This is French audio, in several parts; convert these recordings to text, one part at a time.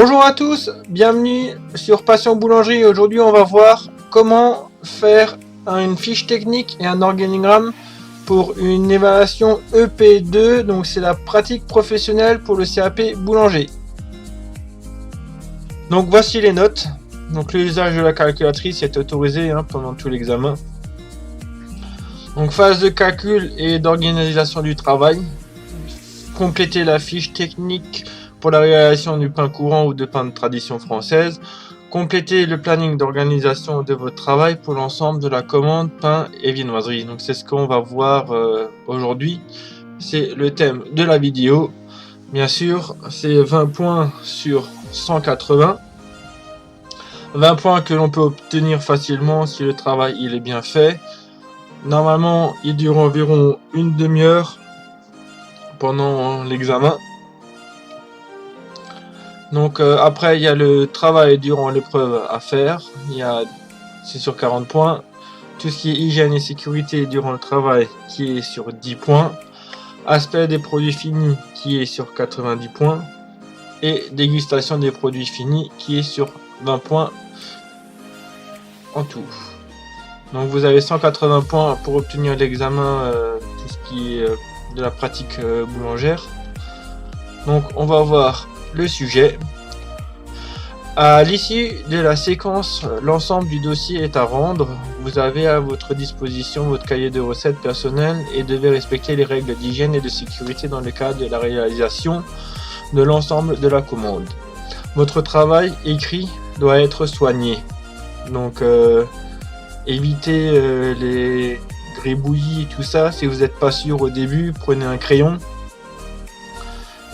Bonjour à tous, bienvenue sur Passion Boulangerie. Aujourd'hui on va voir comment faire une fiche technique et un organigramme pour une évaluation EP2, donc c'est la pratique professionnelle pour le CAP boulanger. Donc voici les notes. Donc l'usage de la calculatrice est autorisé pendant tout l'examen. Donc phase de calcul et d'organisation du travail. Compléter la fiche technique pour la réalisation du pain courant ou de pain de tradition française. Complétez le planning d'organisation de votre travail pour l'ensemble de la commande pain et viennoiserie. Donc c'est ce qu'on va voir aujourd'hui. C'est le thème de la vidéo. Bien sûr, c'est 20 points sur 180. 20 points que l'on peut obtenir facilement si le travail il est bien fait. Normalement, il dure environ une demi-heure pendant l'examen. Donc après il y a le travail durant l'épreuve à faire, c'est sur 40 points. Tout ce qui est hygiène et sécurité durant le travail qui est sur 10 points. Aspect des produits finis qui est sur 90 points. Et dégustation des produits finis qui est sur 20 points en tout. Donc vous avez 180 points pour obtenir l'examen, tout ce qui est de la pratique boulangère. Donc on va voir le sujet. À l'issue de la séquence, l'ensemble du dossier est à rendre. Vous avez à votre disposition votre cahier de recettes personnel et devez respecter les règles d'hygiène et de sécurité dans le cadre de la réalisation de l'ensemble de la commande. Votre travail écrit doit être soigné. Donc évitez les gribouillis et tout ça. Si vous n'êtes pas sûr au début, prenez un crayon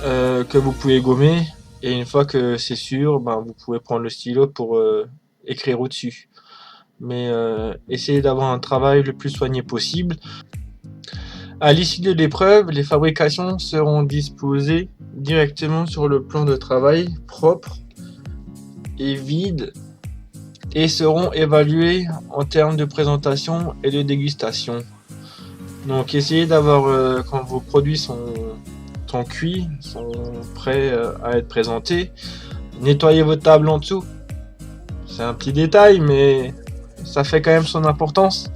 que vous pouvez gommer. Et une fois que c'est sûr, vous pouvez prendre le stylo pour écrire au-dessus. Mais essayez d'avoir un travail le plus soigné possible. À l'issue de l'épreuve, les fabrications seront disposées directement sur le plan de travail propre et vide et seront évaluées en termes de présentation et de dégustation. Donc essayez d'avoir, quand vos produits sont cuits, sont prêts à être présentés, nettoyez votre table en dessous. C'est un petit détail, mais ça fait quand même son importance.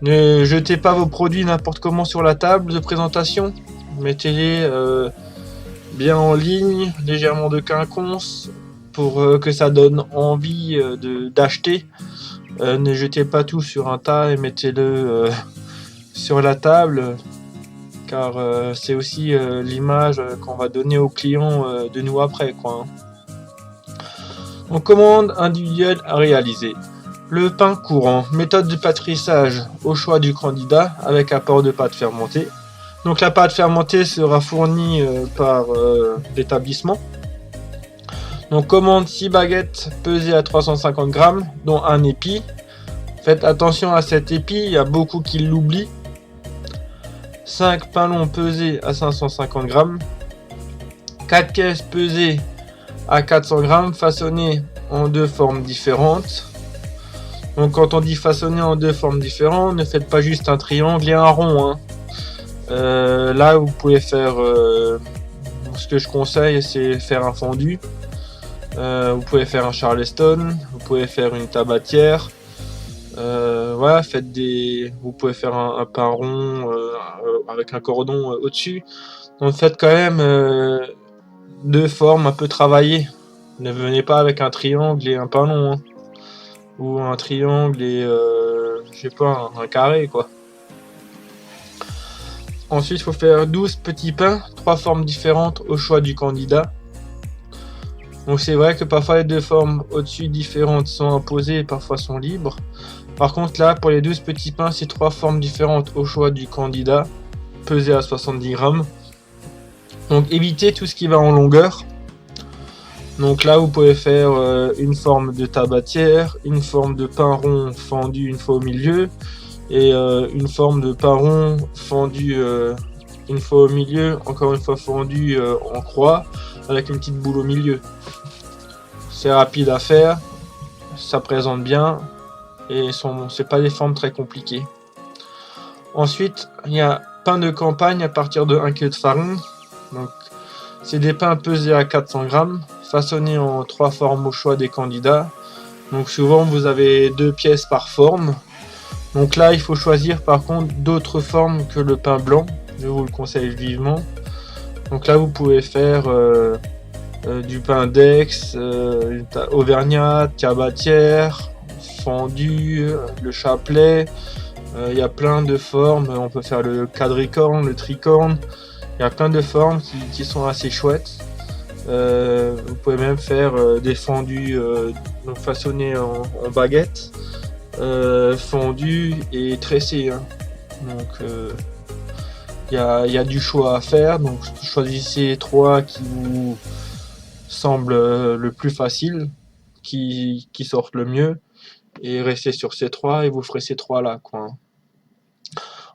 Ne jetez pas vos produits n'importe comment sur la table de présentation. Mettez-les bien en ligne, légèrement de quinconce, pour que ça donne envie d'acheter. Ne jetez pas tout sur un tas et mettez-le sur la table. Car c'est aussi l'image qu'on va donner aux clients de nous après, quoi. On commande individuelle à réaliser. Le pain courant, méthode de pâturissage au choix du candidat avec apport de pâte fermentée. Donc la pâte fermentée sera fournie par l'établissement. Donc commande 6 baguettes pesées à 350 grammes, dont un épi. Faites attention à cet épi, il y a beaucoup qui l'oublient. 5 pains longs pesés à 550 grammes, 4 caisses pesées à 400 grammes, façonnées en deux formes différentes. Donc quand on dit façonner en deux formes différentes, ne faites pas juste un triangle et un rond. Là vous pouvez faire, ce que je conseille c'est faire un fondu. Vous pouvez faire un charleston, vous pouvez faire une tabatière. Voilà, vous pouvez faire un pain rond avec un cordon au-dessus. Donc faites quand même deux formes un peu travaillées. Ne venez pas avec un triangle et un pain long, ou un triangle et je sais pas, un carré, quoi. Ensuite il faut faire 12 petits pains, 3 formes différentes au choix du candidat. Donc c'est vrai que parfois les deux formes au-dessus différentes sont imposées et parfois sont libres. Par contre là, pour les 12 petits pains, c'est 3 formes différentes au choix du candidat, pesées à 70 grammes. Donc évitez tout ce qui va en longueur. Donc là, vous pouvez faire une forme de tabatière, une forme de pain rond fendu une fois au milieu, et une forme de pain rond fendu une fois au milieu, encore une fois fendu en croix, avec une petite boule au milieu. C'est rapide à faire, ça présente bien. Et c'est pas des formes très compliquées. Ensuite, il y a pain de campagne à partir de 1 kg de farine. Donc C'est des pains pesés à 400 grammes, façonnés en 3 formes au choix des candidats. Donc souvent vous avez 2 pièces par forme. Donc là il faut choisir par contre d'autres formes que le pain blanc, je vous le conseille vivement. Donc là vous pouvez faire du pain d'Aix, auvergnat, tabatière, fendu, le chapelet. Il y a plein de formes, on peut faire le quadricorne, le tricorne. Il y a plein de formes qui sont assez chouettes. Vous pouvez même faire des fondus donc façonnés en baguette, fondus et tressés. Hein. Donc il y a du choix à faire. Donc choisissez 3 qui vous semblent le plus facile, qui sortent le mieux, et restez sur ces 3 et vous ferez ces 3 là quoi.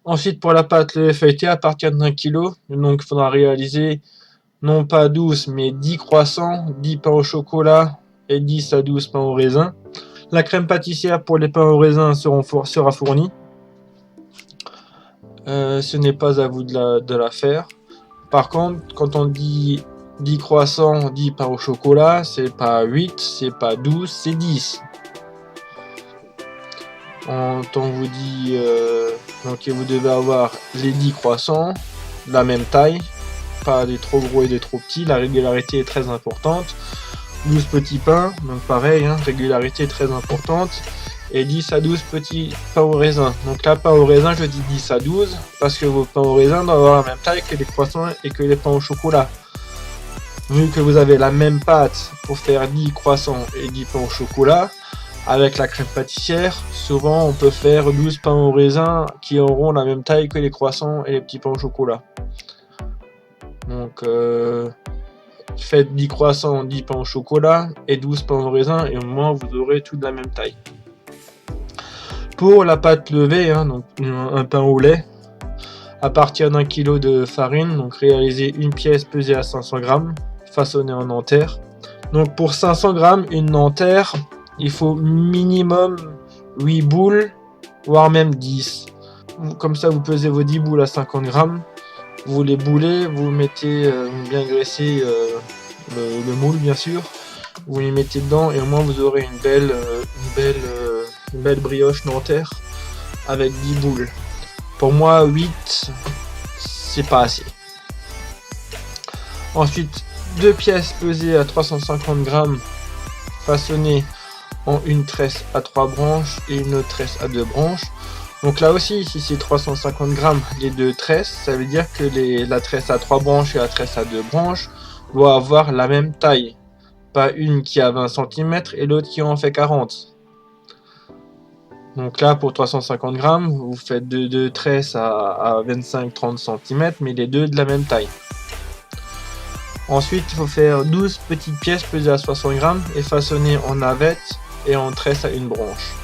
Ensuite pour la pâte le feuilleté à partir d'1 kg, donc il faudra réaliser non pas 12 mais 10 croissants, 10 pains au chocolat et 10 à 12 pains au raisin. La crème pâtissière pour les pains au raisin sera fournie. Ce n'est pas à vous de la faire. Par contre, quand on dit 10 croissants, 10 pains au chocolat, c'est pas 8, c'est pas 12, c'est 10. On vous dit donc vous devez avoir les 10 croissants de la même taille, pas des trop gros et des trop petits, la régularité est très importante. 12 petits pains, donc pareil, hein, régularité très importante, et 10 à 12 petits pains au raisin. Donc là, pain au raisin, je dis 10 à 12, parce que vos pains au raisin doivent avoir la même taille que les croissants et que les pains au chocolat. Vu que vous avez la même pâte pour faire 10 croissants et 10 pains au chocolat, avec la crème pâtissière, souvent on peut faire 12 pains au raisin qui auront la même taille que les croissants et les petits pains au chocolat. Donc faites 10 croissants, 10 pains au chocolat et 12 pains au raisin et au moins vous aurez tout de la même taille. Pour la pâte levée, hein, donc un pain au lait, à partir d'1 kg de farine, donc réalisez une pièce pesée à 500 grammes, façonnée en nanterre. Donc pour 500 grammes, une nanterre, il faut minimum 8 boules, voire même 10. Comme ça, vous pesez vos 10 boules à 50 grammes. Vous les boulez, vous mettez bien graisser le moule, bien sûr. Vous les mettez dedans et au moins vous aurez une belle brioche nanterre avec 10 boules. Pour moi, 8, c'est pas assez. Ensuite, 2 pièces pesées à 350 grammes, façonnées en une tresse à 3 branches et une autre tresse à 2 branches. Donc là aussi, si c'est 350 grammes les 2 tresses, ça veut dire que la tresse à 3 branches et la tresse à 2 branches doivent avoir la même taille. Pas une qui a 20 cm et l'autre qui en fait 40. Donc là, pour 350 grammes, vous faites 2 tresses à 25-30 cm, mais les deux de la même taille. Ensuite, il faut faire 12 petites pièces pesées à 60 grammes et façonnées en navettes et en tresse à une branche.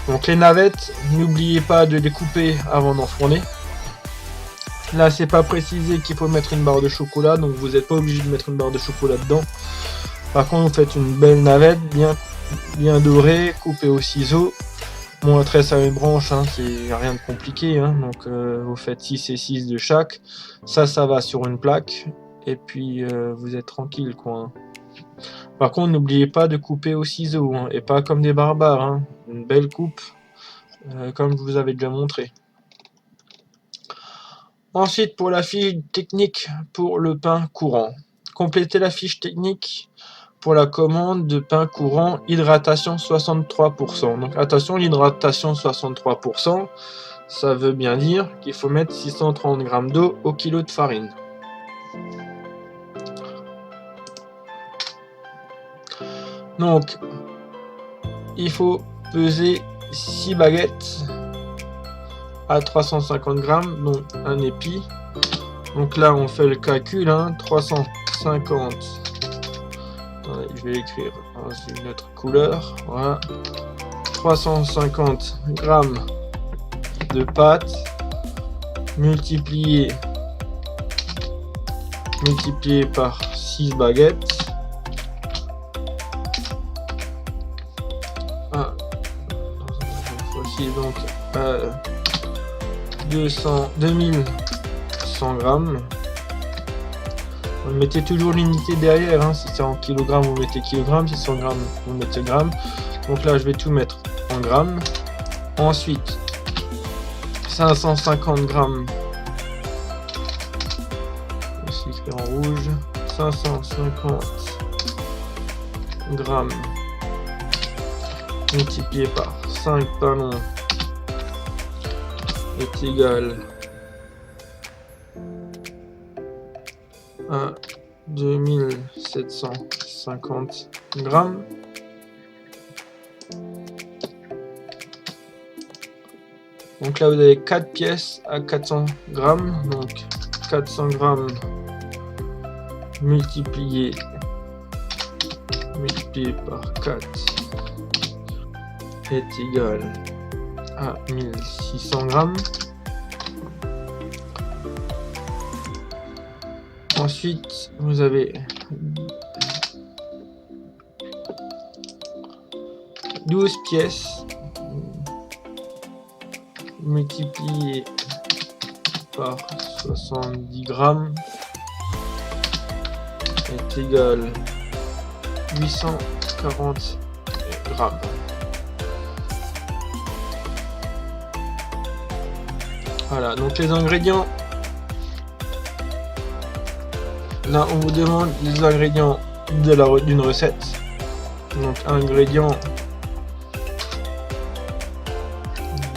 Donc les navettes, n'oubliez pas de les couper avant d'enfourner. Là, c'est pas précisé qu'il faut mettre une barre de chocolat, donc vous n'êtes pas obligé de mettre une barre de chocolat dedans. Par contre, vous faites une belle navette bien dorée, coupée au ciseau. Bon, la tresse à une branche, hein, c'est rien de compliqué, hein, donc vous faites 6 et 6 de chaque. Ça va sur une plaque, et puis vous êtes tranquille, quoi. Hein. Par contre, n'oubliez pas de couper au ciseau, hein, et pas comme des barbares, hein. Une belle coupe, comme je vous avais déjà montré. Ensuite, pour la fiche technique pour le pain courant. Complétez la fiche technique pour la commande de pain courant, hydratation 63%. Donc attention, l'hydratation 63%, ça veut bien dire qu'il faut mettre 630 g d'eau au kilo de farine. Donc, il faut peser 6 baguettes à 350 g, donc un épi. Donc là, on fait le calcul, hein, 350. Attendez, je vais l'écrire dans une autre couleur. Voilà. 350 g de pâte multiplié par 6 baguettes. Donc 2100 grammes Vous mettez toujours l'unité derrière, hein. Si c'est en kilogrammes, vous mettez kilogrammes, si c'est en grammes, vous mettez grammes. Donc là, je vais tout mettre en grammes. Ensuite, 550 grammes, aussi écrit en rouge, 550 grammes multiplié par 5 ballons est égal à 2750 grammes. Donc là, vous avez 4 pièces à 400 grammes. Donc 400 grammes multiplié par 4 est égal à 1600 grammes. Ensuite, vous avez 12 pièces multiplié par 70 grammes est égal à 840 grammes. Voilà, donc les ingrédients. Là, on vous demande les ingrédients d'une recette. Donc, ingrédients.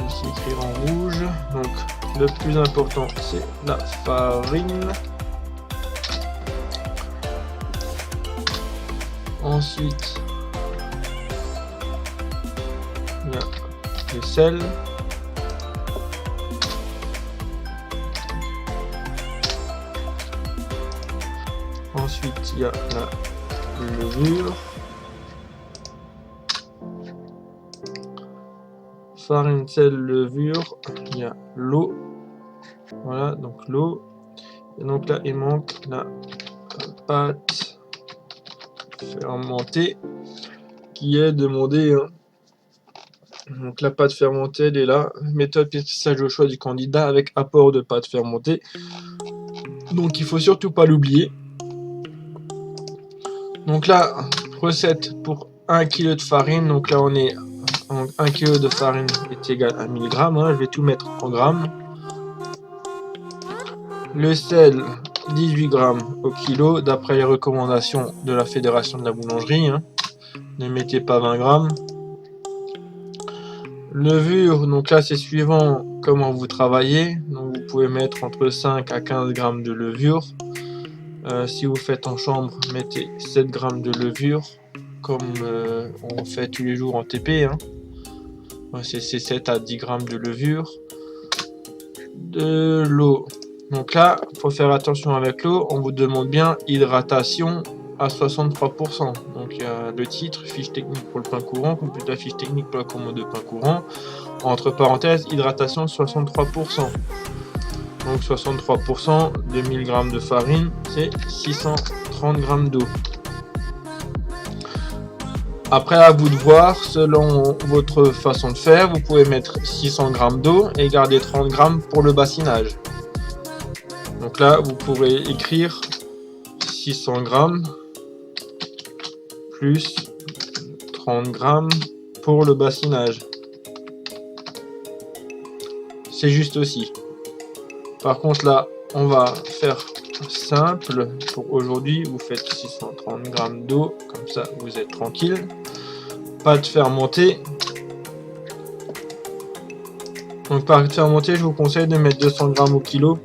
Ici écrire en rouge. Donc, le plus important, c'est la farine. Ensuite, il y a le sel. Ensuite, il y a la levure. Farine, sel, levure. Il y a l'eau. Voilà, donc l'eau. Et donc là, il manque la pâte fermentée qui est demandée. Hein. Donc la pâte fermentée, elle est là. Méthode pastissage au choix du candidat avec apport de pâte fermentée. Donc il faut surtout pas l'oublier. Donc là, recette pour 1 kg de farine. Donc là, on est en 1 kg de farine est égal à 1000 grammes. Hein. Je vais tout mettre en grammes. Le sel, 18 grammes au kilo, d'après les recommandations de la Fédération de la boulangerie. Hein. Ne mettez pas 20 grammes. Levure, donc là, c'est suivant comment vous travaillez. Donc vous pouvez mettre entre 5 à 15 grammes de levure. Si vous faites en chambre, mettez 7 grammes de levure, comme on fait tous les jours en TP. Hein. C'est 7 à 10 grammes de levure. De l'eau. Donc là, il faut faire attention avec l'eau. On vous demande bien hydratation à 63%. Donc il y a le titre, fiche technique pour le pain courant, complète la fiche technique pour la commande de pain courant. Entre parenthèses, hydratation 63%. Donc 63% de 1000 g de farine, c'est 630 g d'eau. Après, à vous de voir, selon votre façon de faire, vous pouvez mettre 600 g d'eau et garder 30 g pour le bassinage. Donc là, vous pourrez écrire 600 g plus 30 g pour le bassinage. C'est juste aussi. Par contre là, on va faire simple. Pour aujourd'hui, vous faites 630 g d'eau, comme ça vous êtes tranquille. Pâte fermentée. Donc pâte fermentée, je vous conseille de mettre 200 g au kilo.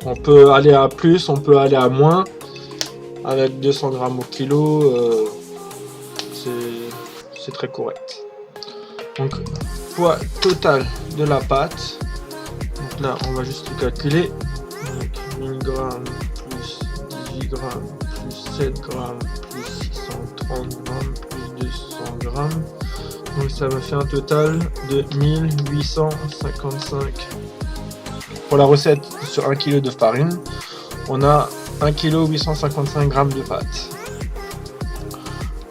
On peut aller à plus, on peut aller à moins. Avec 200 g au kilo, c'est très correct. Donc poids total de la pâte. Donc là, on va juste calculer. Donc 1000 g plus 18 g plus 7 g plus 630 g plus 200 g. Donc ça me fait un total de 1855. Pour la recette sur 1 kg de farine, on a 1 kg 855 g de pâte.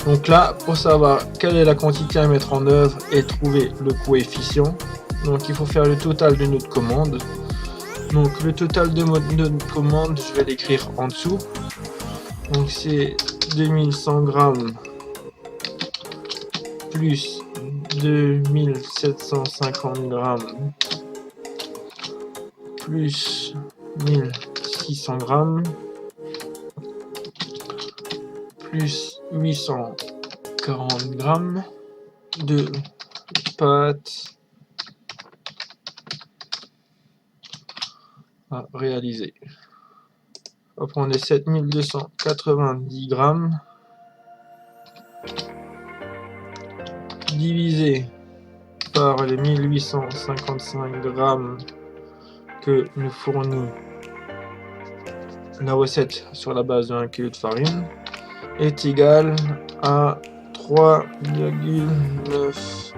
Donc là, pour savoir quelle est la quantité à mettre en œuvre et trouver le coefficient, donc il faut faire le total de notre commande. Donc le total de notre commande, je vais l'écrire en dessous. Donc c'est 2100 grammes plus 2750 grammes plus 1600 grammes plus 840 grammes de pâtes à réaliser. On va prendre les 7290 grammes divisé par les 1855 grammes que nous fournit la recette sur la base de 1 kg de farine est égal à 3,9.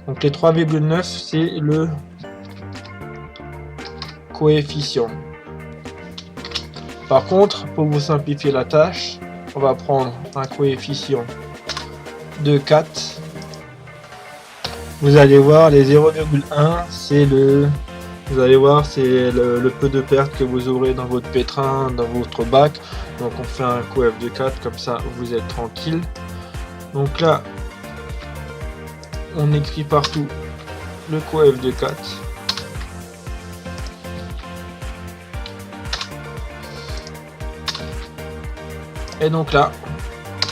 Donc les 3,9 c'est le coefficient. Par contre, pour vous simplifier la tâche, on va prendre un coefficient de 4. Vous allez voir les 0,1 c'est le peu de perte que vous aurez dans votre pétrin, dans votre bac. Donc on fait un coef de 4, comme ça vous êtes tranquille. Donc là, on écrit partout le coef de 4. Et donc là,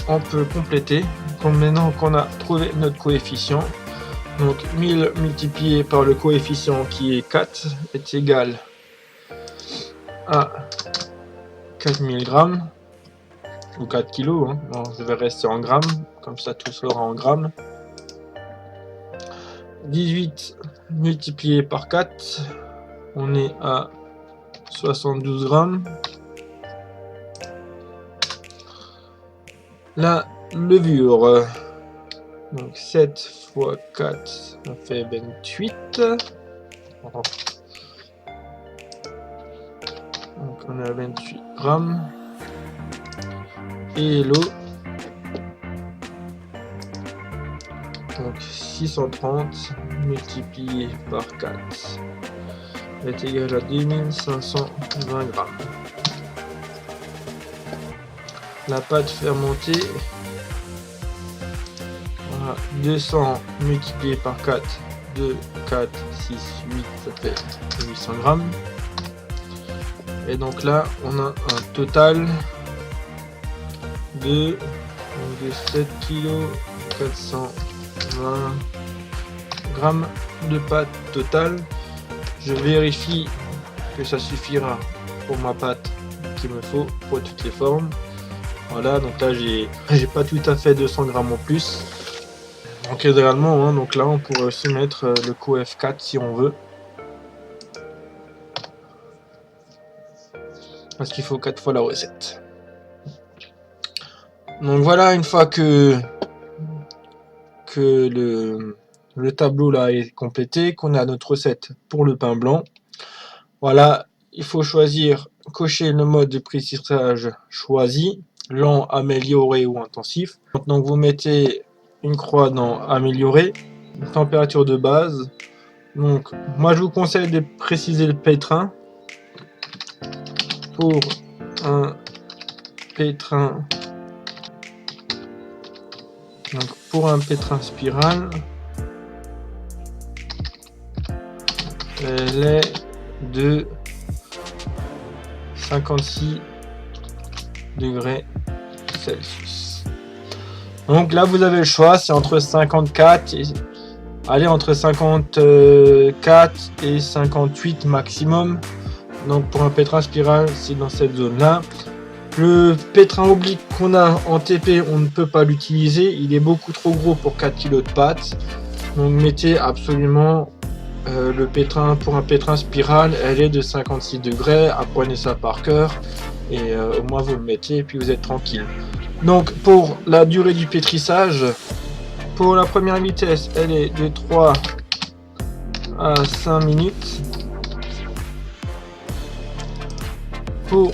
on peut compléter, comme maintenant qu'on a trouvé notre coefficient. Donc 1000 multiplié par le coefficient qui est 4 est égal à 4000 grammes ou 4 kilos. Hein. Bon, je vais rester en grammes, comme ça tout sera en grammes. 18 multiplié par 4, on est à 72 grammes. La levure, donc 7 fois 4, on fait 28. Donc on est à 28 grammes. Et l'eau, donc 630 multiplié par 4 est égal à 2520 grammes. La pâte fermentée, voilà, 200 multiplié par 4, 2, 4, 6, 8, ça fait 800 grammes. Et donc là, on a un total de 7 kg 420 grammes de pâte totale. Je vérifie que ça suffira pour ma pâte qu'il me faut pour toutes les formes. Voilà, donc là j'ai pas tout à fait 200 grammes en plus. Donc idéalement, hein, donc là on pourrait aussi mettre le coef 4 si on veut. Parce qu'il faut 4 fois la recette. Donc voilà, une fois que le tableau là est complété, qu'on a notre recette pour le pain blanc, voilà, il faut choisir, cocher le mode de précisage choisi, lent, amélioré ou intensif. Donc vous mettez une croix dans améliorer, température de base. Donc moi je vous conseille de préciser le pétrin. Pour un pétrin, donc pour un pétrin spirale, elle est de 56 degrés Celsius. Donc là vous avez le choix, c'est entre 54 et entre 54 et 58 maximum. Donc pour un pétrin spirale, c'est dans cette zone là. Le pétrin oblique qu'on a en TP, on ne peut pas l'utiliser, il est beaucoup trop gros pour 4 kg de pâte. Donc mettez absolument le pétrin, pour un pétrin spirale, elle est de 56 degrés, apprenez ça par cœur et au moins vous le mettez et puis vous êtes tranquille. Donc pour la durée du pétrissage, pour la première vitesse, elle est de 3 à 5 minutes. Pour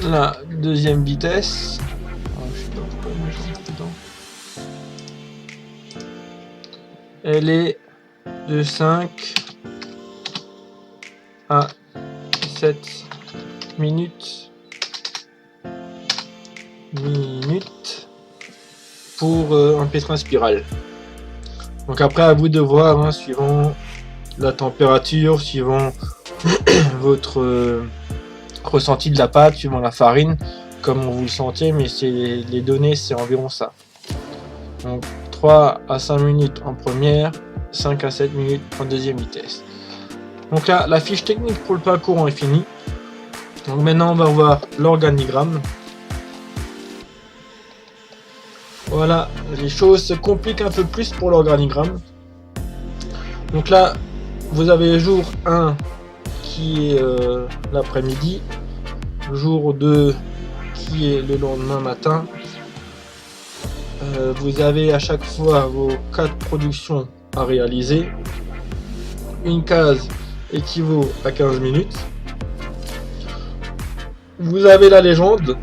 la deuxième vitesse, elle est de 5 à 17 minutes pour un pétrin spirale. Donc après, à vous de voir, hein, suivant la température, suivant votre ressenti de la pâte, suivant la farine, comme vous le sentez, mais les données, c'est environ ça. Donc 3 à 5 minutes en première, 5 à 7 minutes en deuxième vitesse. Donc là, la fiche technique pour le pain courant est finie. Donc maintenant, on va voir l'organigramme. Voilà, les choses se compliquent un peu plus pour l'organigramme. Donc là, vous avez jour 1 qui est l'après-midi, jour 2 qui est le lendemain matin. Vous avez à chaque fois vos 4 productions à réaliser. Une case équivaut à 15 minutes. Vous avez la légende.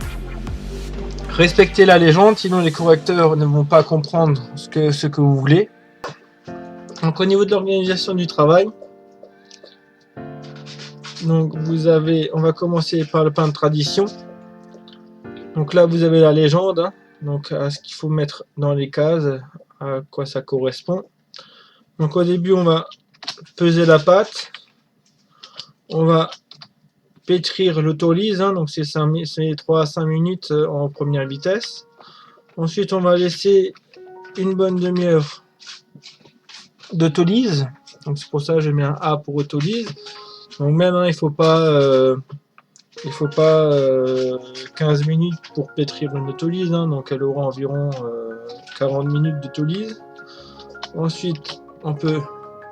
Respectez la légende, sinon les correcteurs ne vont pas comprendre ce que vous voulez. Donc au niveau de l'organisation du travail, donc on va commencer par le pain de tradition. Donc là vous avez la légende, hein, donc à ce qu'il faut mettre dans les cases, à quoi ça correspond. Donc au début on va peser la pâte, on va pétrir l'autolyse, hein, donc c'est 3 à 5 minutes en première vitesse. Ensuite on va laisser une bonne demi-heure d'autolyse, donc c'est pour ça que je mets un A pour autolyse. Donc même hein, il faut pas 15 minutes pour pétrir une autolyse, hein, donc elle aura environ 40 minutes d'autolyse. Ensuite on peut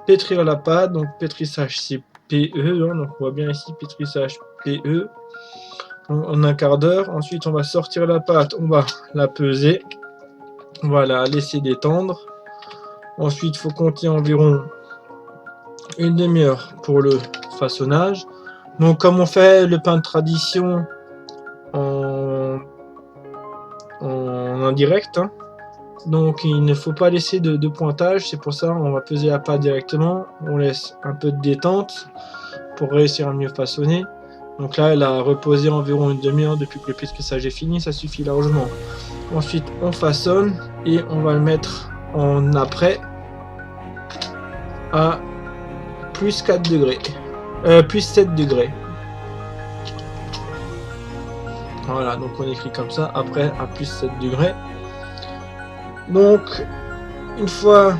pétrir la pâte, donc pétrissage c'est PE, hein, donc on voit bien ici pétrissage PE en un quart d'heure. Ensuite on va sortir la pâte, on va la peser, on va la laisser détendre. Ensuite il faut compter environ une demi-heure pour le façonnage. Donc comme on fait le pain de tradition en indirect, hein, donc il ne faut pas laisser de pointage, c'est pour ça on va peser la pâte directement, on laisse un peu de détente pour réussir à mieux façonner. Donc là elle a reposé environ une demi-heure depuis que le pétrissage est fini, ça suffit largement. Ensuite on façonne et on va le mettre en après à plus 4 degrés, plus 7 degrés. Voilà, donc on écrit comme ça, après à plus 7 degrés. Donc une fois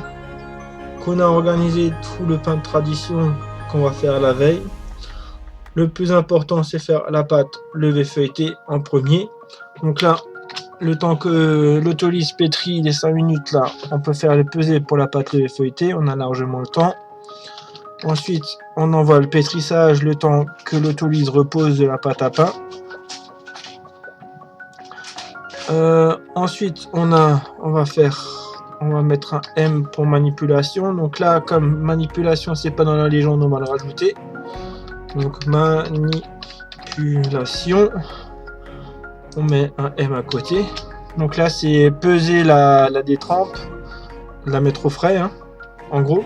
qu'on a organisé tout le pain de tradition qu'on va faire la veille, le plus important c'est faire la pâte levée feuilletée en premier. Donc là, le temps que l'autolyse pétrit les 5 minutes là, on peut faire le peser pour la pâte levée feuilletée, on a largement le temps. Ensuite on envoie le pétrissage le temps que l'autolyse repose de la pâte à pain. Ensuite on va mettre un M pour manipulation. Donc là comme manipulation c'est pas dans la légende, on va le rajouter. Donc manipulation, on met un M à côté. Donc là c'est peser la détrempe, la mettre au frais, hein, en gros.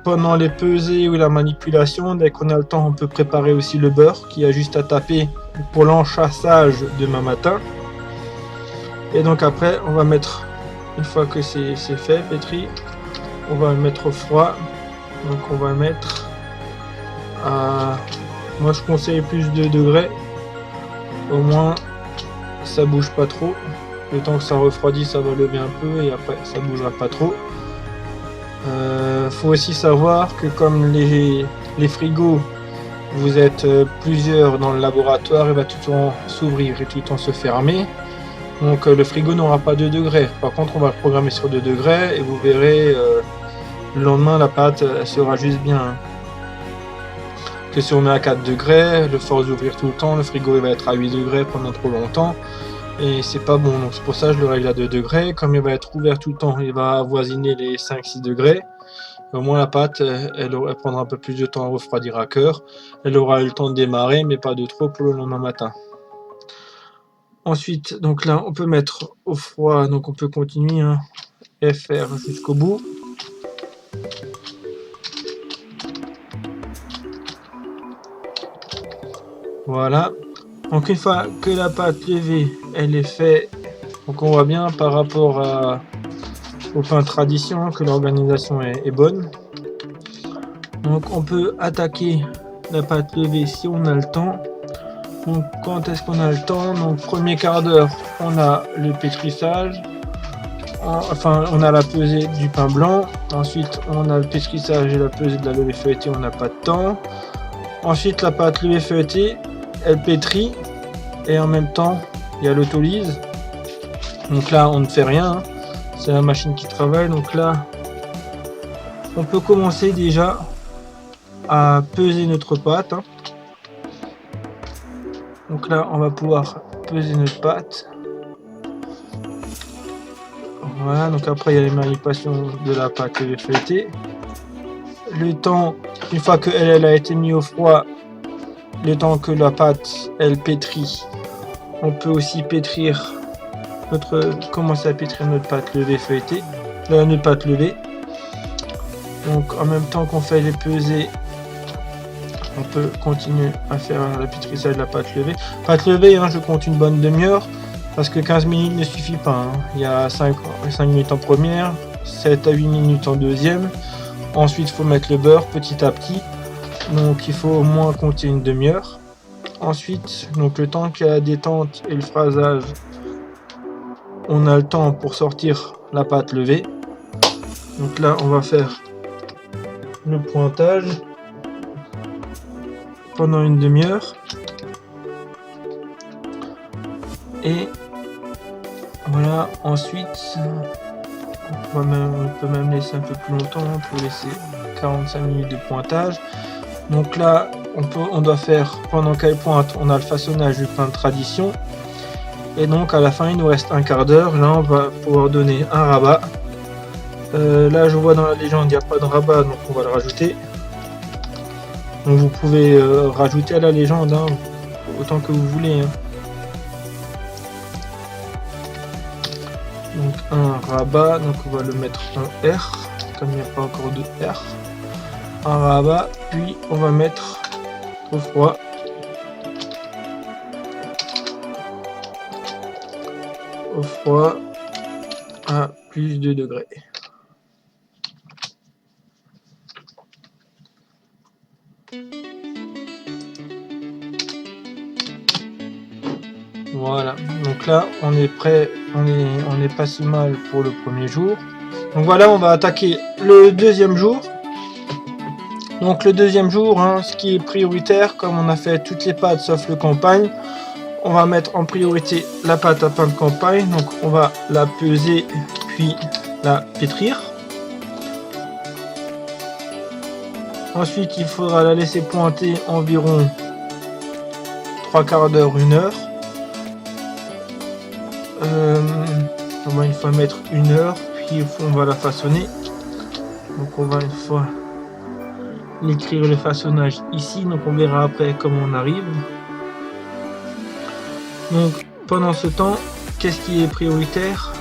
Pendant les pesées ou la manipulation, dès qu'on a le temps, on peut préparer aussi le beurre qui a juste à taper pour l'enchâssage demain matin. Et donc après, on va mettre, une fois que c'est fait, pétri, on va le mettre au froid. Donc on va mettre à, moi je conseille plus de degrés, au moins ça bouge pas trop. Le temps que ça refroidit, ça va lever un peu et après ça bougera pas trop. Faut aussi savoir que comme les frigos, vous êtes plusieurs dans le laboratoire, il va tout le temps s'ouvrir et tout le temps se fermer. Donc le frigo n'aura pas 2 degrés. Par contre, on va le programmer sur 2 degrés et vous verrez le lendemain la pâte elle sera juste bien. Que si on met à 4 degrés, le force d'ouvrir tout le temps, le frigo il va être à 8 degrés pendant trop longtemps. Et c'est pas bon, donc c'est pour ça que je le règle à 2 degrés. Comme il va être ouvert tout le temps, il va avoisiner les 5-6 degrés. Au moins la pâte, elle prendra un peu plus de temps à refroidir à cœur. Elle aura eu le temps de démarrer, mais pas de trop pour le lendemain matin. Ensuite, donc là, on peut mettre au froid, donc on peut continuer, hein, FR jusqu'au bout. Voilà. Donc une fois que la pâte levée elle est faite, donc on voit bien par rapport au pain tradition que l'organisation est bonne. Donc on peut attaquer la pâte levée si on a le temps. Donc quand est-ce qu'on a le temps? Donc premier quart d'heure on a le pétrissage, enfin on a la pesée du pain blanc, ensuite on a le pétrissage et la pesée de la levée feuilletée, on n'a pas de temps. Ensuite la pâte levée feuilletée elle pétrit et en même temps il y a l'autolyse. Donc là on ne fait rien, hein. C'est la machine qui travaille. Donc là on peut commencer déjà à peser notre pâte, hein. Donc là on va pouvoir peser notre pâte. Voilà, donc après il y a les manipulations de la pâte feuilletée. Le temps, une fois qu'elle a été mise au froid, le temps que la pâte elle pétrit, on peut aussi pétrir commencer à pétrir notre pâte levée feuilletée, notre pâte levée. Donc en même temps qu'on fait les pesées, on peut continuer à faire la pétrissage de la pâte levée. Pâte levée, hein, je compte une bonne demi-heure parce que 15 minutes ne suffit pas, hein. Il y a 5 minutes en première, 7 à 8 minutes en deuxième. Ensuite il faut mettre le beurre petit à petit, donc il faut au moins compter une demi-heure. Ensuite, donc le temps qu'il y a la détente et le phrasage, on a le temps pour sortir la pâte levée. Donc là on va faire le pointage pendant une demi-heure et voilà. Ensuite on peut même laisser un peu plus longtemps, on peut laisser 45 minutes de pointage. Donc là on doit faire, pendant qu'elle pointe, on a le façonnage du pain de tradition et donc à la fin il nous reste un quart d'heure. Là on va pouvoir donner un rabat. Là je vois dans la légende il n'y a pas de rabat, donc on va le rajouter. Donc vous pouvez rajouter à la légende, hein, autant que vous voulez, hein. Donc un rabat, donc on va le mettre en R, comme il n'y a pas encore de R. Un rabat, puis on va mettre au froid. Au froid à plus de degrés. Voilà, donc là on est prêt, on est pas si mal pour le premier jour. Donc voilà, on va attaquer le deuxième jour. Donc le deuxième jour, hein, ce qui est prioritaire, comme on a fait toutes les pâtes sauf le campagne, on va mettre en priorité la pâte à pain de campagne. Donc on va la peser puis la pétrir. Ensuite il faudra la laisser pointer environ 3 quarts d'heure, 1 heure. On va une fois mettre 1 heure, puis on va la façonner. Donc on va une fois écrire le façonnage ici, donc on verra après comment on arrive. Donc pendant ce temps, qu'est-ce qui est prioritaire?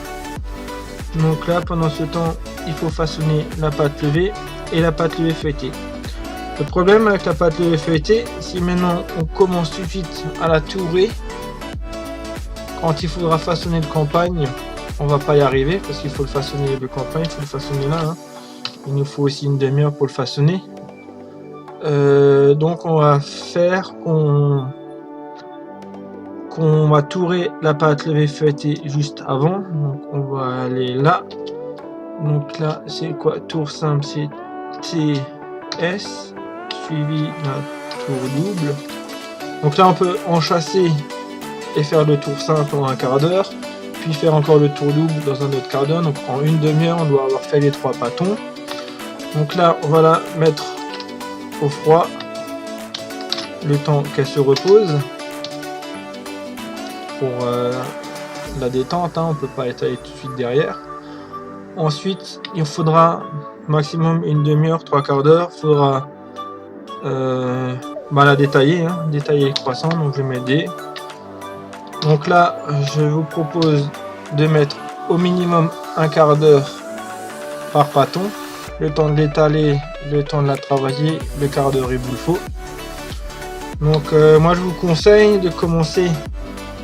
Donc là pendant ce temps il faut façonner la pâte levée et la pâte levée feuilletée. Le problème avec la pâte levée feuilletée, si maintenant on commence tout de suite à la tourer, quand il faudra façonner le campagne, on va pas y arriver parce qu'il faut le façonner le campagne, il faut le façonner là, hein. Il nous faut aussi une demi-heure pour le façonner. Donc on va faire qu'on va tourer la pâte levée feuilletée juste avant. Donc on va aller là. Donc là c'est quoi? Tour simple, c'est TS suivi d'un tour double. Donc là on peut enchasser et faire le tour simple en un quart d'heure, puis faire encore le tour double dans un autre quart d'heure. Donc en une demi-heure on doit avoir fait les 3 pâtons. Donc là on va la mettre au froid le temps qu'elle se repose pour la détente, hein. On peut pas étaler tout de suite derrière. Ensuite il faudra maximum une demi-heure, 3 quarts d'heure. Il faudra la détailler, hein, détailler les croissants. Donc je mets des. Donc là je vous propose de mettre au minimum un quart d'heure par pâton, le temps de l'étaler, le temps de la travailler, le quart d'heure il vous le faut. Donc moi je vous conseille de commencer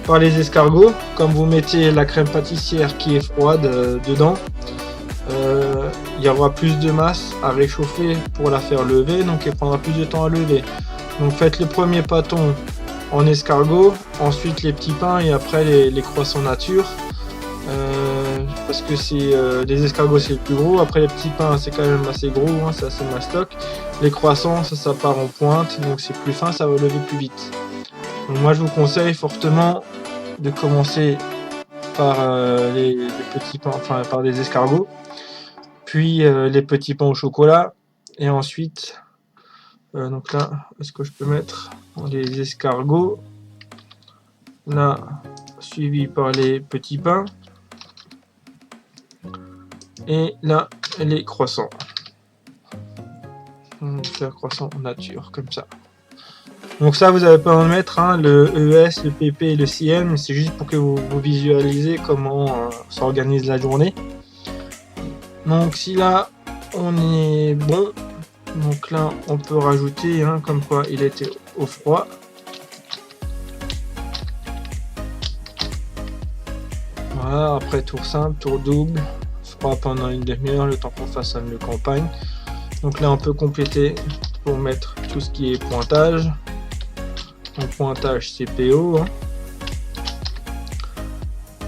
par les escargots. Comme vous mettez la crème pâtissière qui est froide dedans, il y aura plus de masse à réchauffer pour la faire lever, donc elle prendra plus de temps à lever. Donc faites le premier pâton en escargot, ensuite les petits pains et après les croissants nature. Parce que c'est les escargots c'est le plus gros, après les petits pains c'est quand même assez gros, hein, c'est assez mastoc. Les croissants ça part en pointe, donc c'est plus fin, ça va lever plus vite. Donc moi je vous conseille fortement de commencer par les petits pains, enfin par des escargots, puis les petits pains au chocolat, et ensuite donc là, est-ce que je peux mettre les escargots là, suivi par les petits pains, et là les croissants. On va faire croissant nature comme ça. Donc ça vous avez pas à en mettre hein, le ES, le PP et le CM, c'est juste pour que vous visualisez comment s'organise la journée. Donc si là on est bon, donc là on peut rajouter hein, comme quoi il était au froid. Voilà, après tour simple, tour double, froid pendant une demi-heure, le temps qu'on façonne le campagne. Donc là on peut compléter pour mettre tout ce qui est pointage. Donc pointage CPO. Hein.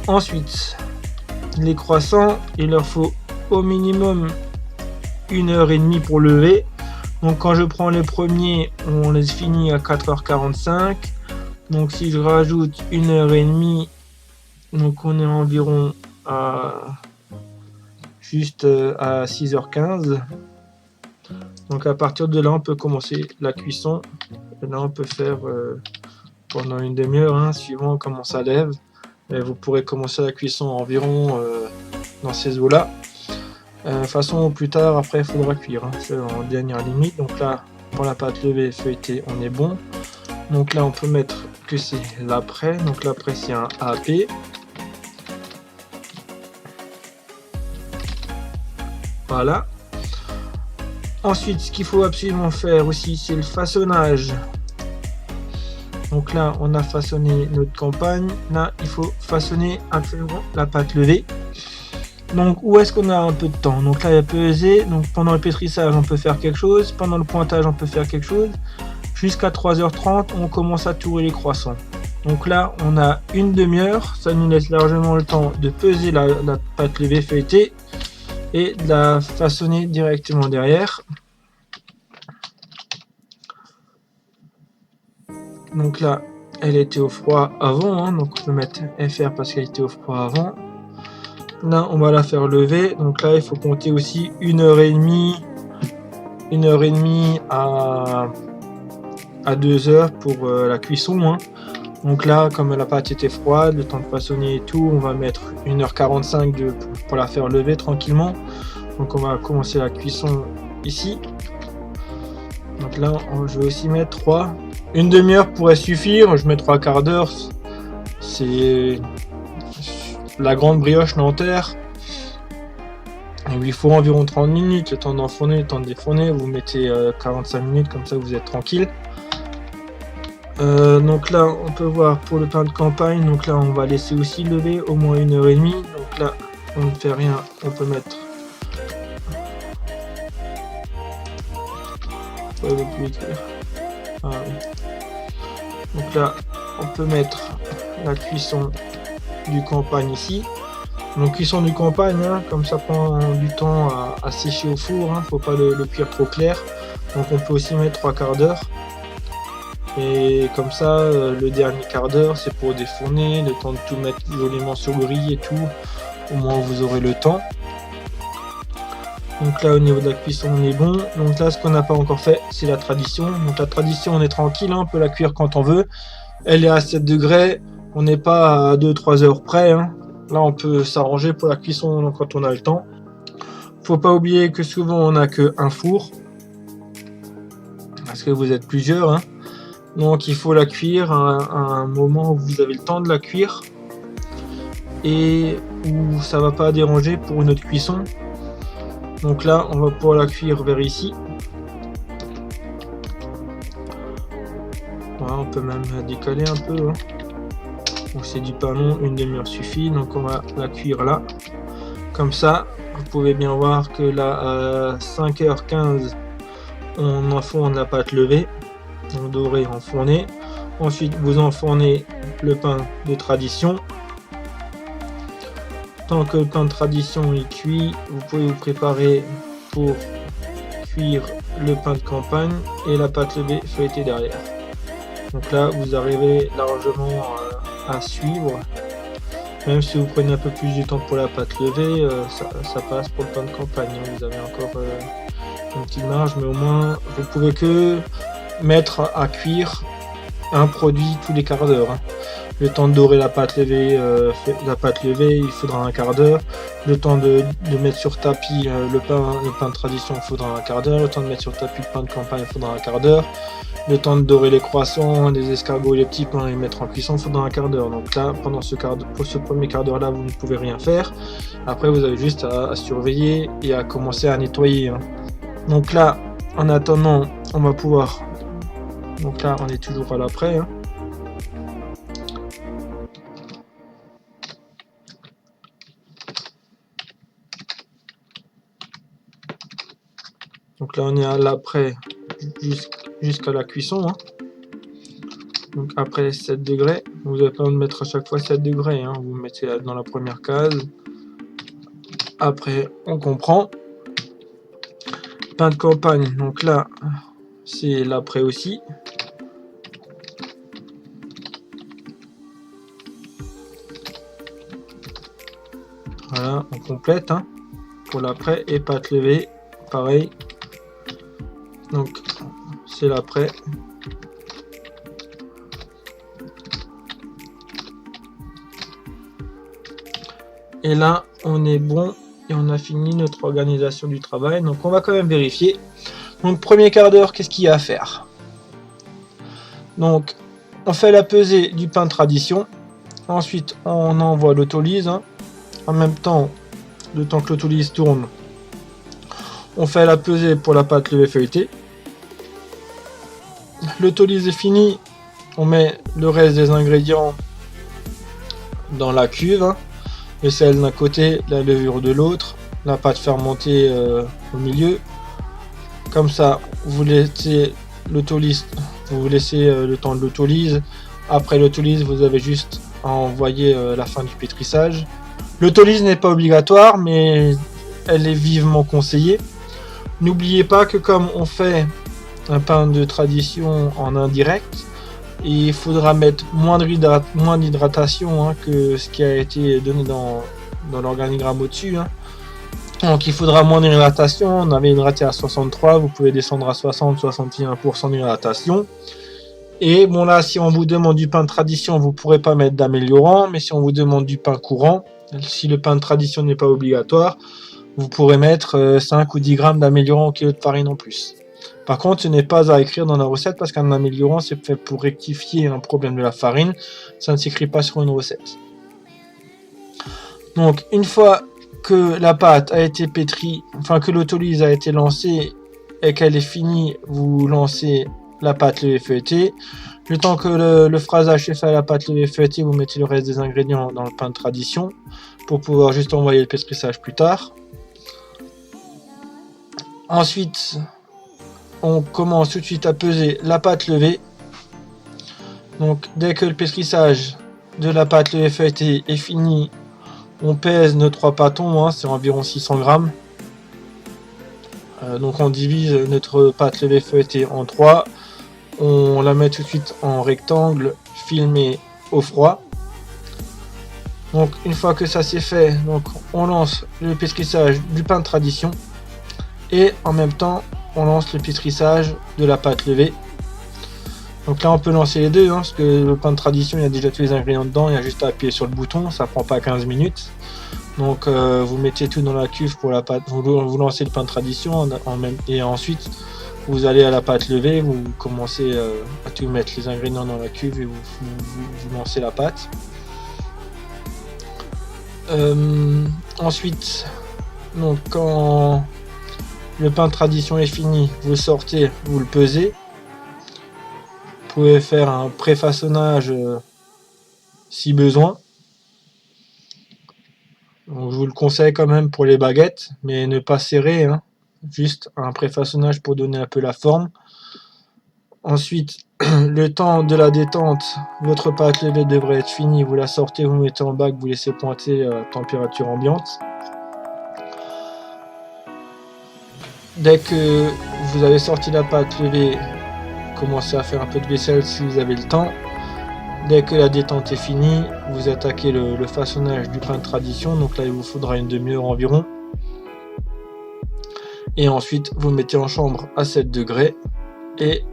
Ensuite, les croissants, il leur faut au minimum 1h30 pour lever. Donc quand je prends les premiers, on les finit à 4h45. Donc si je rajoute 1h30, donc on est environ juste à 6h15. Donc à partir de là, on peut commencer la cuisson. Et là, on peut faire pendant une demi-heure, hein, suivant comment ça lève. Et vous pourrez commencer la cuisson environ dans ces eaux-là. De toute façon, au plus tard, après, il faudra cuire. Hein, c'est en dernière limite. Donc là, pour la pâte levée, feuilletée, on est bon. Donc là, on peut mettre que c'est l'après. Donc l'après, c'est un AP. Voilà. Ensuite, ce qu'il faut absolument faire aussi, c'est le façonnage. Donc là, on a façonné notre campagne. Là, il faut façonner absolument la pâte levée. Donc, où est-ce qu'on a un peu de temps? Donc là, il y a peser. Donc pendant le pétrissage, on peut faire quelque chose. Pendant le pointage, on peut faire quelque chose. Jusqu'à 3h30, on commence à tourer les croissants. Donc là, on a une demi-heure. Ça nous laisse largement le temps de peser la pâte levée feuilletée et de la façonner directement derrière. Donc là, elle était au froid avant, hein, donc on peut mettre FR parce qu'elle était au froid avant. Là, on va la faire lever, donc là, il faut compter aussi 1h30 à 2h pour la cuisson. Hein. Donc là, comme la pâte était froide, le temps de façonner et tout, on va mettre 1h45 pour la faire lever tranquillement. Donc on va commencer la cuisson ici. Donc là, je vais aussi mettre 3. Une demi-heure pourrait suffire, je mets 3 quarts d'heure. C'est la grande brioche nanterre. Il lui faut environ 30 minutes, le temps d'enfourner, le temps de défourner. Vous mettez 45 minutes, comme ça vous êtes tranquille. Donc là, on peut voir pour le pain de campagne. Donc là, on va laisser aussi lever au moins 1h30. Donc là, on ne fait rien, on peut mettre. Ah, oui. Donc là, on peut mettre la cuisson du campagne ici. Donc cuisson du campagne, hein, comme ça prend du temps à sécher au four, hein, faut pas le cuire trop clair. Donc on peut aussi mettre 3 quarts d'heure. Et comme ça, le dernier quart d'heure, c'est pour défourner, le temps de tout mettre joliment sur le riz et tout. Au moins vous aurez le temps. Donc là, au niveau de la cuisson, on est bon. Donc là, ce qu'on n'a pas encore fait, c'est la tradition. Donc la tradition, on est tranquille, hein, on peut la cuire quand on veut. Elle est à 7 degrés, on n'est pas à 2-3 heures près. Hein. Là, on peut s'arranger pour la cuisson quand on a le temps. Faut pas oublier que souvent, on n'a qu'un four. Parce que vous êtes plusieurs. Hein. Donc il faut la cuire à un moment où vous avez le temps de la cuire. Et où ça va pas déranger pour une autre cuisson. Donc là, on va pouvoir la cuire vers ici. peut même décaler un peu, hein. Donc c'est du pain long, une demi-heure suffit, donc on va la cuire là. Comme ça, vous pouvez bien voir que là, à 5h15, on enfourne la pâte levée, on doré, enfourné. Ensuite, vous enfournez le pain de tradition. Tant que le pain de tradition est cuit, vous pouvez vous préparer pour cuire le pain de campagne et la pâte levée feuilletée derrière. Donc là, vous arrivez largement à suivre. Même si vous prenez un peu plus de temps pour la pâte levée, ça passe pour le pain de campagne, hein. Vous avez encore une petite marge, mais au moins vous pouvez que mettre à cuire un produit tous les quarts d'heure, hein. Le temps de dorer la pâte levée, il faudra un quart d'heure. Le temps de mettre sur tapis le pain de tradition, il faudra un quart d'heure. Le temps de mettre sur tapis le pain de campagne, il faudra un quart d'heure. Le temps de dorer les croissants, les escargots et les petits pains et les mettre en cuisson, il faudra un quart d'heure. Donc là, pendant pour ce premier quart d'heure là, vous ne pouvez rien faire. Après, vous avez juste à surveiller et à commencer à nettoyer, hein. Donc là, en attendant, on va pouvoir... Donc là, on est toujours à l'après, hein. Donc là, on est à l'après jusqu'à la cuisson, hein. Donc après 7 degrés, vous n'avez pas besoin de mettre à chaque fois 7 degrés, hein. Vous mettez dans la première case. Après, on comprend. Pain de campagne, donc là, c'est l'après aussi. Voilà, on complète, hein, pour l'après. Et pâte levée, pareil. Donc, c'est l'après. Et là, on est bon et on a fini notre organisation du travail. Donc, on va quand même vérifier. Donc, premier quart d'heure, qu'est-ce qu'il y a à faire? Donc, on fait la pesée du pain de tradition. Ensuite, on envoie l'autolyse, hein. En même temps, le temps que l'autolyse tourne, on fait la pesée pour la pâte levée feuilletée. L'autolyse est fini, on met le reste des ingrédients dans la cuve, hein. Le sel d'un côté, la levure de l'autre, la pâte fermentée au milieu. Comme ça, vous laissez l'autolyse, vous laissez le temps de l'autolyse. Après l'autolyse, vous avez juste à envoyer la fin du pétrissage. L'autolyse n'est pas obligatoire, mais elle est vivement conseillée. N'oubliez pas que comme on fait un pain de tradition en indirect, il faudra mettre moins d'hydratation, hein, que ce qui a été donné dans l'organigramme au-dessus, hein. Donc il faudra moins d'hydratation. On avait hydraté à 63, vous pouvez descendre à 60-61% d'hydratation. Et bon là, si on vous demande du pain de tradition, vous ne pourrez pas mettre d'améliorant, mais si on vous demande du pain courant, si le pain de tradition n'est pas obligatoire, vous pourrez mettre 5 ou 10 grammes d'améliorant au kilo de farine en plus. Par contre, ce n'est pas à écrire dans la recette parce qu'un améliorant, c'est fait pour rectifier un problème de la farine. Ça ne s'écrit pas sur une recette. Donc, une fois que la pâte a été pétrie, enfin que l'autolyse a été lancée et qu'elle est finie, vous lancez la pâte levée feuilletée. Le temps que le phrasage est fait à la pâte levée feuilletée, vous mettez le reste des ingrédients dans le pain de tradition pour pouvoir juste envoyer le pétrissage plus tard. Ensuite, on commence tout de suite à peser la pâte levée. Donc dès que le pétrissage de la pâte levée feuilletée est fini, on pèse nos 3 pâtons, hein, c'est environ 600 grammes. Donc on divise notre pâte levée feuilletée en 3. On la met tout de suite en rectangle, filmé au froid. Donc une fois que ça c'est fait, donc on lance le pétrissage du pain de tradition. Et en même temps, on lance le pétrissage de la pâte levée. Donc là, on peut lancer les deux, hein, parce que le pain de tradition, il y a déjà tous les ingrédients dedans. Il y a juste à appuyer sur le bouton, ça prend pas 15 minutes. Donc vous mettez tout dans la cuve pour la pâte. Vous lancez le pain de tradition et ensuite vous allez à la pâte levée. Vous commencez à tout mettre les ingrédients dans la cuve et vous lancez la pâte. Ensuite, donc quand le pain de tradition est fini, vous le sortez, vous le pesez pouvez faire un pré-façonnage si besoin. Donc, je vous le conseille quand même pour les baguettes, mais ne pas serrer, hein. Juste un pré-façonnage pour donner un peu la forme. Ensuite, le temps de la détente, votre pâte levée devrait être finie. Vous la sortez, vous mettez en bac, vous laissez pointer à température ambiante. Dès que vous avez sorti la pâte levée, commencez à faire un peu de vaisselle si vous avez le temps. Dès que la détente est finie, vous attaquez le façonnage du pain de tradition. Donc là, il vous faudra une demi-heure environ. Et ensuite, vous mettez en chambre à 7 degrés. Et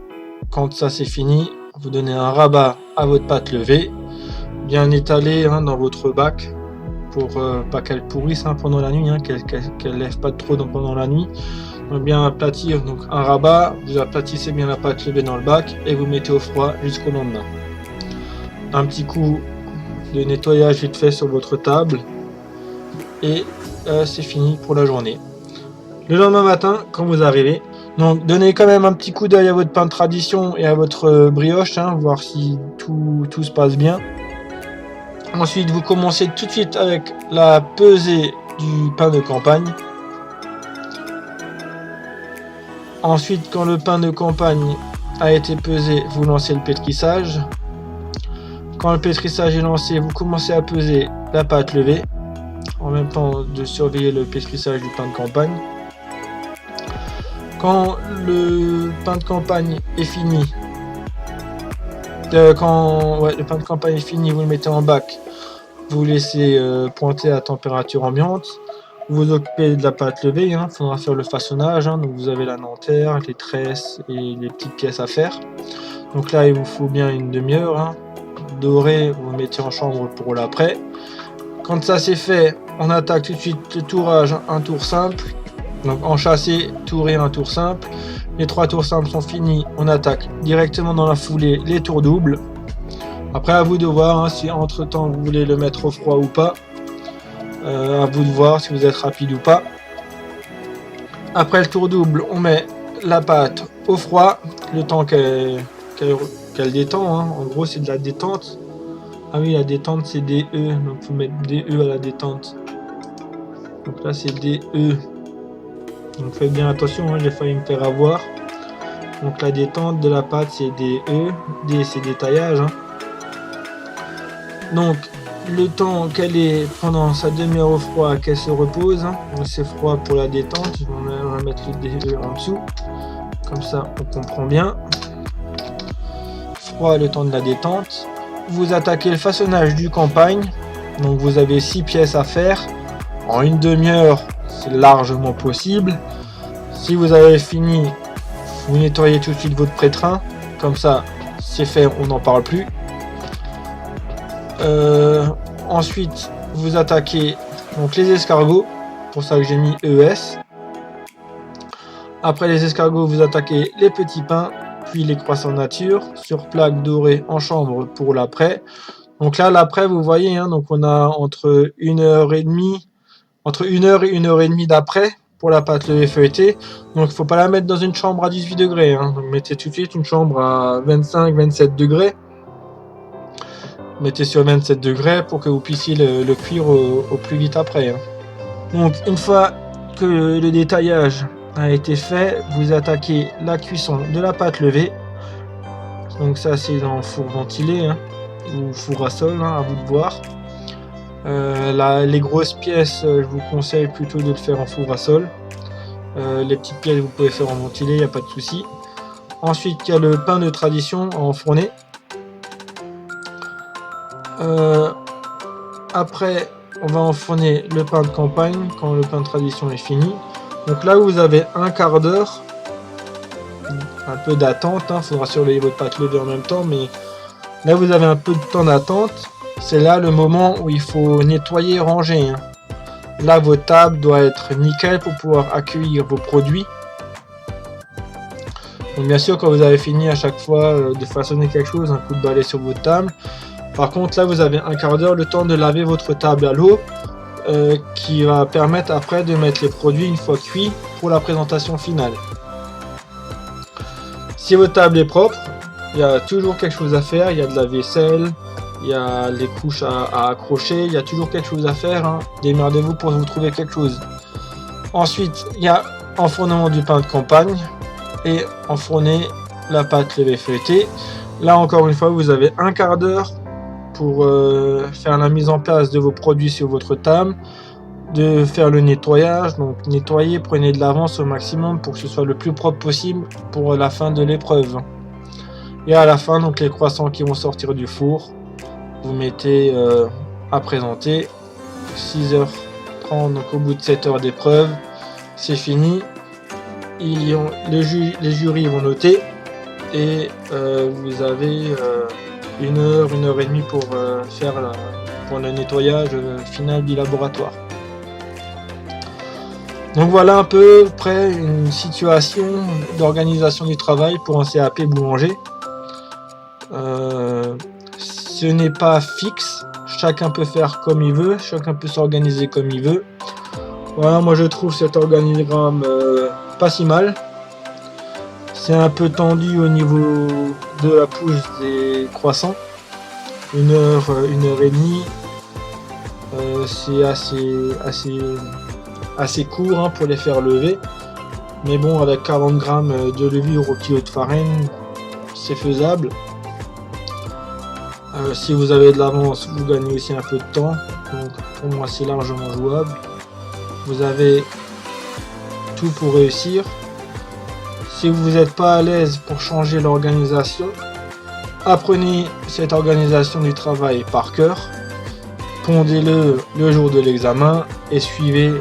quand ça c'est fini, vous donnez un rabat à votre pâte levée, bien étalée hein, dans votre bac pour pas qu'elle pourrisse hein, pendant la nuit, hein, qu'elle lève pas trop pendant la nuit. Donc bien aplatir, donc un rabat, vous aplatissez bien la pâte levée dans le bac et vous mettez au froid jusqu'au lendemain. Un petit coup de nettoyage vite fait sur votre table et c'est fini pour la journée. Le lendemain matin, quand vous arrivez, donc donnez quand même un petit coup d'œil à votre pain de tradition et à votre brioche, hein, voir si tout se passe bien. Ensuite, vous commencez tout de suite avec la pesée du pain de campagne. Ensuite, quand le pain de campagne a été pesé, vous lancez le pétrissage. Quand le pétrissage est lancé, vous commencez à peser la pâte levée, en même temps de surveiller le pétrissage du pain de campagne. Quand le pain de campagne est fini, le pain de campagne est fini, vous le mettez en bac, vous laissez pointer à température ambiante. Vous vous occupez de la pâte levée, il faudra faire le façonnage, donc vous avez la nanterre, les tresses et les petites pièces à faire. Donc là, il vous faut bien une demi-heure. Doré, vous mettez en chambre pour l'après. Quand ça c'est fait, on attaque tout de suite le tourage, un tour simple. Donc enchâssé, touré, un tour simple. Les 3 tours simples sont finis, on attaque directement dans la foulée les tours doubles. Après à vous de voir si entre temps vous voulez le mettre au froid ou pas. À vous de voir si vous êtes rapide ou pas. Après le tour double, on met la pâte au froid, le temps qu'elle détend. En gros, c'est de la détente. Ah oui, la détente, c'est DE. Donc, il faut mettre DE à la détente. Donc là, c'est DE. Donc, faites bien attention, j'ai failli me faire avoir. Donc, la détente de la pâte, c'est DE. D, c'est détaillage. Donc, le temps qu'elle est pendant sa demi-heure au froid, qu'elle se repose. C'est froid pour la détente. On va mettre le DE en dessous. Comme ça, on comprend bien. Froid, le temps de la détente. Vous attaquez le façonnage du campagne. Donc, vous avez 6 pièces à faire. En une demi-heure, c'est largement possible. Si vous avez fini, vous nettoyez tout de suite votre pré-train. Comme ça, c'est fait, on n'en parle plus. Ensuite, vous attaquez donc les escargots, pour ça que j'ai mis ES. Après les escargots, vous attaquez les petits pains, puis les croissants nature, sur plaque dorée en chambre pour l'après. Donc là, l'après, vous voyez, donc on a entre 1h30, entre 1h et 1h30 d'après pour la pâte levée feuilletée. Donc il ne faut pas la mettre dans une chambre à 18 degrés. Donc mettez tout de suite une chambre à 25-27 degrés. Mettez sur 27 degrés pour que vous puissiez le cuire au plus vite après. Donc une fois que le détaillage a été fait, vous attaquez la cuisson de la pâte levée. Donc ça c'est dans le four ventilé ou four à sol, à vous de voir. Les grosses pièces, je vous conseille plutôt de le faire en four à sol. Les petites pièces vous pouvez faire en ventilé, il n'y a pas de souci. Ensuite il y a le pain de tradition à enfourner. Après on va enfourner le pain de campagne quand le pain de tradition est fini. Donc là vous avez un quart d'heure, un peu d'attente, faudra surveiller votre pâte levée en même temps, mais là vous avez un peu de temps d'attente. C'est là le moment où il faut nettoyer et ranger. Là votre table doit être nickel pour pouvoir accueillir vos produits. Donc bien sûr quand vous avez fini à chaque fois de façonner quelque chose, un coup de balai sur votre table. Par contre là vous avez un quart d'heure le temps de laver votre table à l'eau qui va permettre après de mettre les produits une fois cuits pour la présentation finale. Si votre table est propre, il y a toujours quelque chose à faire. Il y a de la vaisselle, il y a les couches à accrocher, il y a toujours quelque chose à faire, hein. Démerdez-vous pour vous trouver quelque chose. Ensuite, il y a enfournement du pain de campagne et enfourner la pâte levée feuilletée. Là encore une fois, vous avez un quart d'heure pour faire la mise en place de vos produits sur votre table, de faire le nettoyage. Donc nettoyez, prenez de l'avance au maximum pour que ce soit le plus propre possible pour la fin de l'épreuve. Et à la fin, donc les croissants qui vont sortir du four, vous mettez à présenter. 6h30, donc au bout de 7 heures d'épreuve, c'est fini. Les jurys vont noter et vous avez 1 heure, 1h30 pour faire pour le nettoyage final du laboratoire. Donc voilà à peu près une situation d'organisation du travail pour un CAP boulanger. Ce n'est pas fixe, chacun peut faire comme il veut, chacun peut s'organiser comme il veut. Voilà, moi je trouve cet organigramme pas si mal. C'est un peu tendu au niveau de la pousse des croissants. 1 heure, 1h30. C'est assez court, hein, pour les faire lever. Mais bon, avec 40 grammes de levure au kilo de farine, c'est faisable. Si vous avez de l'avance, vous gagnez aussi un peu de temps. Donc pour moi, c'est largement jouable. Vous avez tout pour réussir. Si vous n'êtes pas à l'aise pour changer l'organisation, apprenez cette organisation du travail par cœur. Pondez-le le jour de l'examen et suivez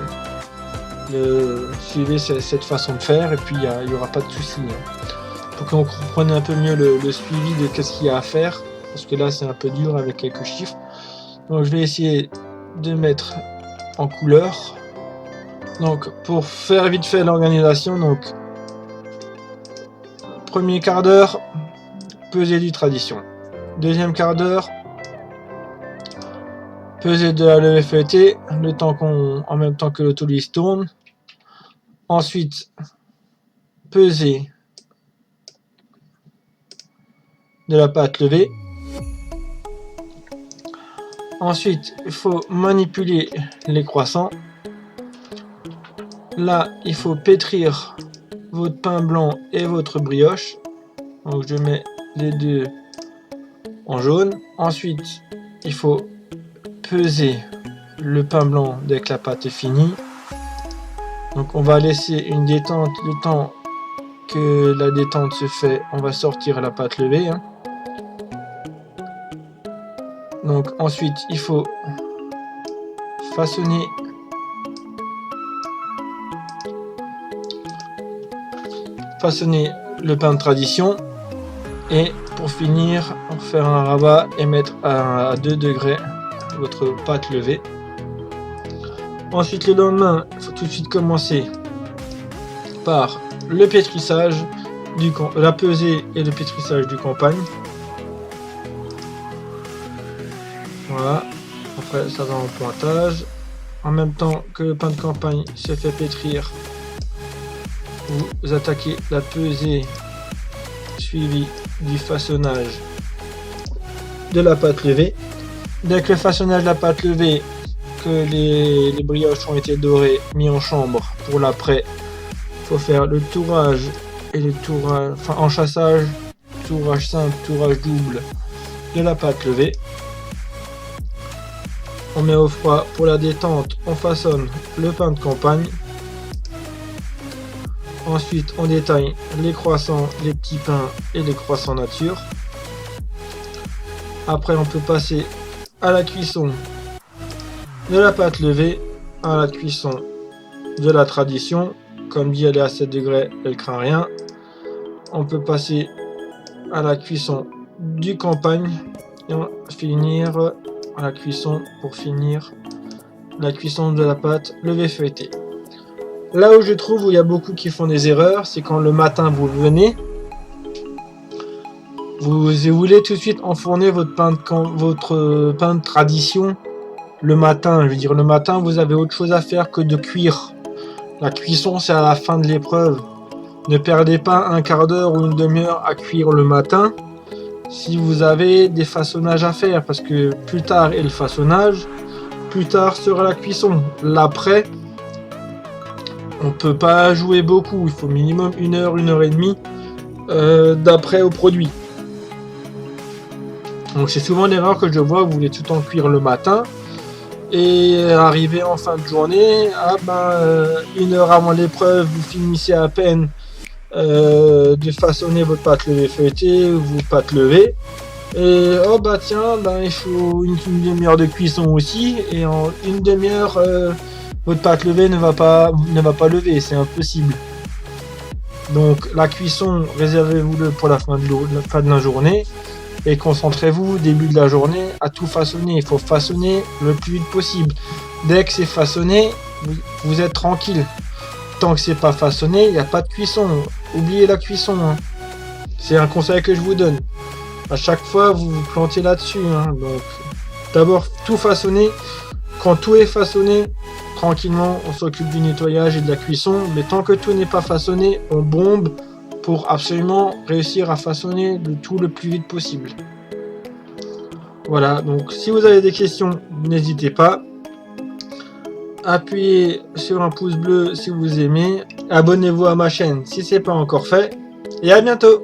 cette façon de faire, et puis il n'y aura pas de souci, hein. Pour qu'on comprenne un peu mieux le suivi de qu'est-ce qu'il y a à faire, parce que là c'est un peu dur avec quelques chiffres. Donc je vais essayer de mettre en couleur. Donc pour faire vite fait l'organisation, donc premier quart d'heure, peser du tradition. Deuxième quart d'heure, peser de la levée feuilletée, en même temps que l'autolisse tourne. Ensuite, peser de la pâte levée. Ensuite, il faut manipuler les croissants. Là, il faut pétrir votre pain blanc et votre brioche. Donc je mets les deux en jaune. Ensuite, il faut peser le pain blanc dès que la pâte est finie. Donc on va laisser une détente, le temps que la détente se fait, on va sortir la pâte levée, hein. Donc ensuite il faut façonner le pain de tradition, et pour finir faire un rabat et mettre à 2 degrés votre pâte levée. Ensuite le lendemain, il faut tout de suite commencer par le pétrissage, la pesée et le pétrissage du campagne. Voilà, après ça va en pointage. En même temps que le pain de campagne se fait pétrir, vous attaquez la pesée suivie du façonnage de la pâte levée. Dès que le façonnage de la pâte levée, que les brioches ont été dorées, mis en chambre pour l'après, il faut faire le tourrage et le tourrage, enfin enchâssage, tourrage simple, tourrage double de la pâte levée. On met au froid pour la détente, on façonne le pain de campagne. Ensuite, on détaille les croissants, les petits pains et les croissants nature. Après, on peut passer à la cuisson de la pâte levée, à la cuisson de la tradition. Comme dit, elle est à 7 degrés, elle craint rien. On peut passer à la cuisson du campagne et on va finir à la cuisson pour finir la cuisson de la pâte levée feuilletée. Là où je trouve où il y a beaucoup qui font des erreurs, c'est quand le matin vous venez, vous voulez tout de suite enfourner votre pain de tradition le matin. Je veux dire, le matin vous avez autre chose à faire que de cuire. La cuisson c'est à la fin de l'épreuve. Ne perdez pas un quart d'heure ou une demi-heure à cuire le matin. si vous avez des façonnages à faire, parce que plus tard est le façonnage, plus tard sera la cuisson. L'après, on peut pas jouer beaucoup, il faut minimum 1 heure et demie d'après au produit. Donc c'est souvent l'erreur que je vois, vous voulez tout le temps cuire le matin, et arrivé en fin de journée, 1 heure avant l'épreuve, vous finissez à peine de façonner votre pâte levée feuilletée, votre pâte levée, et oh bah tiens, il faut une demi-heure de cuisson aussi, et en une demi-heure, votre pâte levée ne va pas lever, c'est impossible. Donc la cuisson, réservez-vous-le pour la fin de la journée, et concentrez-vous début de la journée à tout façonner. Il faut façonner le plus vite possible. Dès que c'est façonné, vous êtes tranquille. Tant que c'est pas façonné, il n'y a pas de cuisson. Oubliez la cuisson. Hein. C'est un conseil que je vous donne. À chaque fois, vous vous plantez là-dessus. Hein. Donc, d'abord tout façonner. Quand tout est façonné, tranquillement, on s'occupe du nettoyage et de la cuisson. Mais tant que tout n'est pas façonné, on bombe pour absolument réussir à façonner le tout le plus vite possible. Voilà, donc si vous avez des questions, n'hésitez pas. Appuyez sur un pouce bleu si vous aimez. Abonnez-vous à ma chaîne si ce n'est pas encore fait. Et à bientôt!